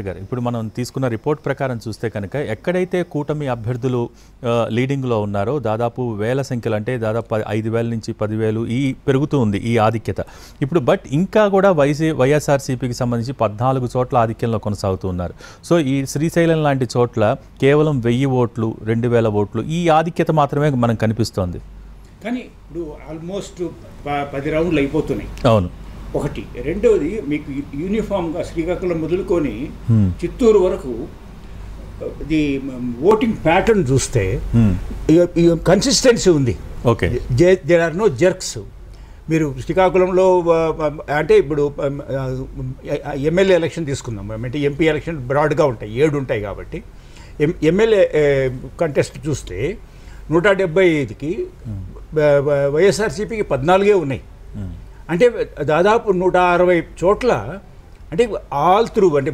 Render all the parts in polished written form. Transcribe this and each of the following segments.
గారు ఇప్పుడు మనం తీసుకున్న రిపోర్ట్ ప్రకారం చూస్తే కనుక ఎక్కడైతే కూటమి అభ్యర్థులు లీడింగ్లో ఉన్నారో దాదాపు వేల సంఖ్యలు అంటే దాదాపు 5,000 నుంచి 10,000 ఈ పెరుగుతూ ఉంది ఈ ఆధిక్యత. ఇప్పుడు బట్ ఇంకా కూడా వైఎస్ఆర్సీపీకి సంబంధించి 14 చోట్ల ఆధిక్యంలో కొనసాగుతూ ఉన్నారు. సో ఈ శ్రీశైలం లాంటి చోట్ల కేవలం 1000 ఓట్లు 2,000 ఓట్లు ఈ ఆధిక్యత మాత్రమే మనకు కనిపిస్తోంది. కానీ ఇప్పుడు ఆల్మోస్ట్ 10 రౌండ్లు అయిపోతున్నాయి. అవును. ఒకటి. రెండవది మీకు యూనిఫామ్గా శ్రీకాకుళం మొదలుకొని చిత్తూరు వరకు ది ఓటింగ్ ప్యాటర్న్ చూస్తే కన్సిస్టెన్సీ ఉంది. Okay. There are no jerks. మీరు శ్రీకాకుళంలో అంటే ఇప్పుడు ఎమ్మెల్యే ఎలక్షన్ తీసుకుందాం, అంటే ఎంపీ ఎలక్షన్ బ్రాడ్గా ఉంటాయి, 7 ఉంటాయి కాబట్టి ఎమ్మెల్యే కంటెస్ట్ చూస్తే 175కి వైఎస్ఆర్సీపీకి 14 ఉన్నాయి. అంటే దాదాపు 160 చోట్ల, అంటే ఆల్ త్రూ, అంటే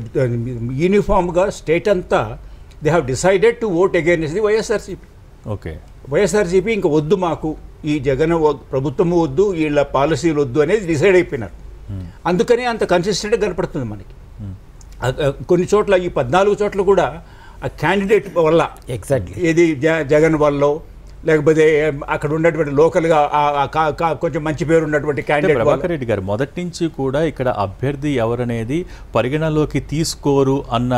యూనిఫామ్గా స్టేట్ అంతా they have decided to vote against the YSRCP. Okay. YSRCP ఇంకా వద్దు, మాకు ఈ జగన్ ప్రభుత్వం వద్దు, వీళ్ళ పాలసీలు వద్దు అనేది డిసైడ్ అయిపోయినారు. అందుకని అంత కన్సిస్టెంట్గా కనపడుతుంది మనకి. కొన్ని చోట్ల ఈ 14 చోట్ల కూడా ఆ క్యాండిడేట్ వల్ల, ఎగ్జాక్ట్లీ ఏది జగన్ వల్ల, లేకపోతే అక్కడ ఉన్నటువంటి లోకల్గా కొంచెం మంచి పేరు ఉన్నటువంటి క్యాండిడేట్. ప్రభాకర్ రెడ్డి గారు మొదటి నుంచి కూడా ఇక్కడ అభ్యర్థి ఎవరనేది పరిగణలోకి తీసుకోరు అన్న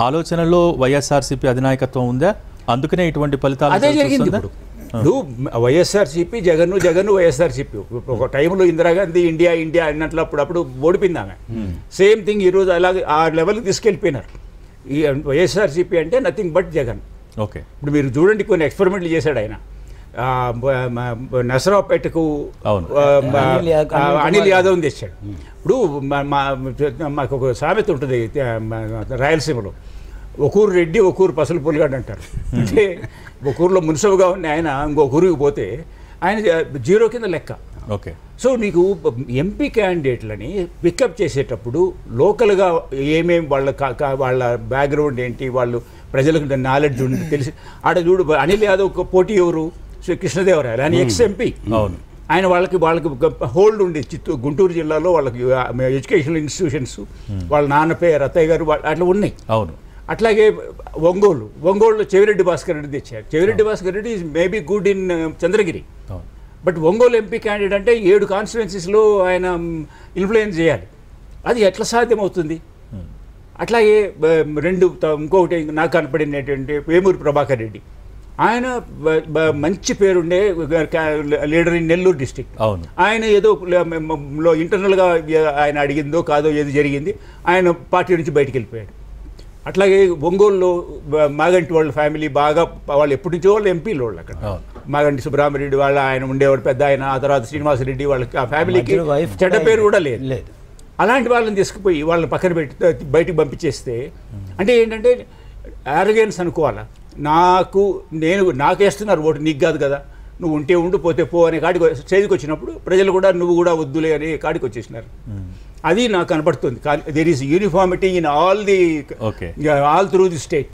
ఆలోచనలో వైఎస్ఆర్సీపీ అధినాయకత్వం ఉందా? అందుకనే ఇటువంటి ఫలితాలు అదే జరిగింది. ఇప్పుడు వైఎస్ఆర్సీపీ జగన్ వైఎస్ఆర్సీపీ ఒక టైంలో ఇందిరాగాంధీ ఇండియా అన్నట్లు అప్పుడు ఓడిపోయింది ఆమె. సేమ్ థింగ్ ఈరోజు అలాగే ఆ లెవెల్కి తీసుకెళ్ళిపోయినారు. ఈ వైఎస్ఆర్సీపీ అంటే నథింగ్ బట్ జగన్. ఓకే. ఇప్పుడు మీరు చూడండి, కొన్ని ఎక్స్పెరిమెంట్లు చేశాడు ఆయన. నసరావుపేటకు అనిల్ యాదవ్ని తెచ్చాడు. ఇప్పుడు మాకు ఒక సామెత ఉంటుంది రాయలసీమలో, ఒకూరు రెడ్డి ఒకూరు పసలు పులిగాడు అంటారు. అంటే ఒకూరులో మున్సబుగా ఉన్న ఆయన ఇంకొక ఊరికి పోతే ఆయన 0 కింద లెక్క. ఓకే. సో నీకు ఎంపీ క్యాండిడేట్లని పికప్ చేసేటప్పుడు లోకల్గా ఏమేమి వాళ్ళ బ్యాక్గ్రౌండ్ ఏంటి, వాళ్ళు ప్రజలకు నాలెడ్జ్ ఉంది తెలిసి. ఆడ చూడు, అనిల్ యాదవ్ పోటీ ఎవరు? కృష్ణదేవరాయలు, ఆయన ఎక్స్-ఎంపీ. అవును. ఆయన వాళ్ళకి హోల్డ్ ఉంది. గుంటూరు జిల్లాలో వాళ్ళకి ఎడ్యుకేషనల్ ఇన్స్టిట్యూషన్స్, వాళ్ళ నాన్న పేరు రత్తయ్య గారు అట్లా ఉన్నాయి. అవును. అట్లాగే ఒంగోలులో చెవిరెడ్డి భాస్కర్ రెడ్డి తెచ్చారు. Chevireddy Bhaskar Reddy is maybe good in Chandragiri. But Ongole MP candidate అంటే 7 కాన్స్టిట్యుయెన్సీస్లో ఆయన ఇన్ఫ్లుయెన్స్ చేయాలి. అది ఎట్లా సాధ్యమవుతుంది? అట్లాగే ఇంకొకటి నాకు కనపడినటువంటి వేమూరి ప్రభాకర్ రెడ్డి, ఆయన మంచి పేరుండే లీడర్ ఇన్ నెల్లూరు డిస్ట్రిక్ట్. ఆయన ఏదో ఇంటర్నల్గా ఆయన అడిగిందో కాదో ఏదో జరిగింది, ఆయన పార్టీ నుంచి బయటికి వెళ్ళిపోయాడు. అట్లాగే ఒంగోలులో మాగంటి వాళ్ళ ఫ్యామిలీ బాగా, వాళ్ళు ఎప్పటి నుంచో వాళ్ళు ఎంపీలు వాళ్ళు అక్కడ. మాగంటి సుబ్రహ్మరెడ్డి వాళ్ళ ఆయన ఉండేవాడు పెద్ద ఆయన. ఆ తర్వాత శ్రీనివాసరెడ్డి వాళ్ళకి ఆ ఫ్యామిలీకి చెడ్డ పేరు కూడా లేదు. అలాంటి వాళ్ళని తీసుకుపోయి వాళ్ళని పక్కన పెట్టి బయటికి పంపించేస్తే అంటే ఏంటంటే ఆరోగెన్స్ అనుకోవాలా. నాకు వేస్తున్నారు ఓటు, నీకు కాదు కదా, నువ్వు ఉంటే ఉండు పోతే పో అనే కాడికి స్టేజ్కి వచ్చినప్పుడు ప్రజలు కూడా నువ్వు కూడా వద్దులే అనే కాడికి వచ్చేసినారు. అది నాకు కనపడుతుంది. There is uniformity in all through the state.